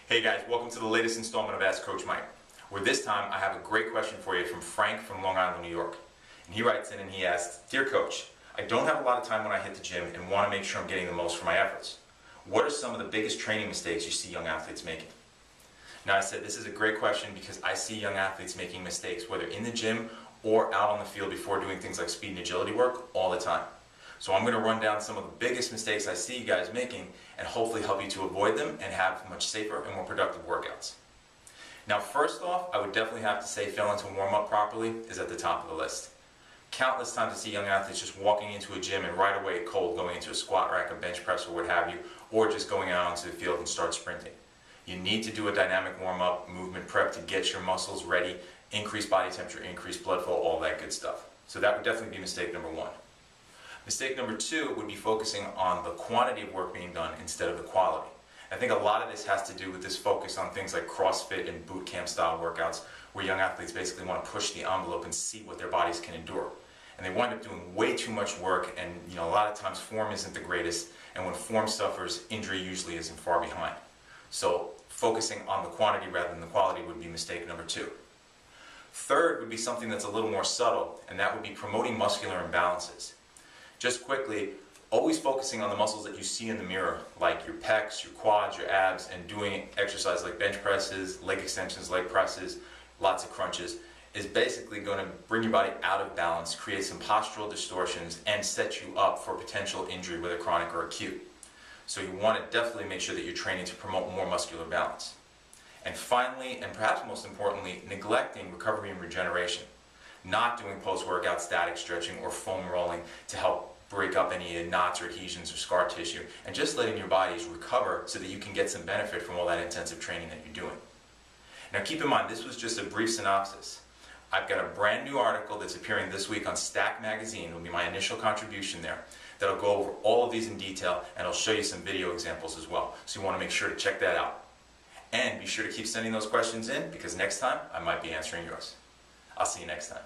Hey guys, welcome to the latest installment of Ask Coach Mike, where this time I have a great question for you from Frank from Long Island, New York. And he writes in and he asks, "Dear Coach, I don't have a lot of time when I hit the gym and want to make sure I'm getting the most for my efforts. What are some of the biggest training mistakes you see young athletes making?" Now I said this is a great question because I see young athletes making mistakes whether in the gym or out on the field before doing things like speed and agility work all the time. So I'm going to run down some of the biggest mistakes I see you guys making and hopefully help you to avoid them and have much safer and more productive workouts. Now first off, I would definitely have to say failing to warm up properly is at the top of the list. Countless times I see young athletes just walking into a gym and right away cold going into a squat rack, a bench press or what have you, or just going out onto the field and start sprinting. You need to do a dynamic warm up, movement prep to get your muscles ready, increase body temperature, increase blood flow, all that good stuff. So that would definitely be mistake number one. Mistake number two would be focusing on the quantity of work being done instead of the quality. I think a lot of this has to do with this focus on things like CrossFit and boot camp style workouts where young athletes basically want to push the envelope and see what their bodies can endure. And they wind up doing way too much work, and a lot of times form isn't the greatest, and when form suffers, injury usually isn't far behind. So focusing on the quantity rather than the quality would be mistake number two. Third would be something that's a little more subtle, and that would be promoting muscular imbalances. Just quickly, always focusing on the muscles that you see in the mirror, like your pecs, your quads, your abs, and doing exercise like bench presses, leg extensions, leg presses, lots of crunches, is basically going to bring your body out of balance, create some postural distortions, and set you up for potential injury, whether chronic or acute. So you want to definitely make sure that you're training to promote more muscular balance. And finally, and perhaps most importantly, neglecting recovery and regeneration. Not doing post-workout static stretching or foam rolling to help break up any knots or adhesions or scar tissue, and just letting your bodies recover so that you can get some benefit from all that intensive training that you're doing. Now keep in mind, this was just a brief synopsis. I've got a brand new article that's appearing this week on Stack Magazine. It'll be my initial contribution there. That'll go over all of these in detail, and I'll show you some video examples as well. So you want to make sure to check that out. And be sure to keep sending those questions in, because next time I might be answering yours. I'll see you next time.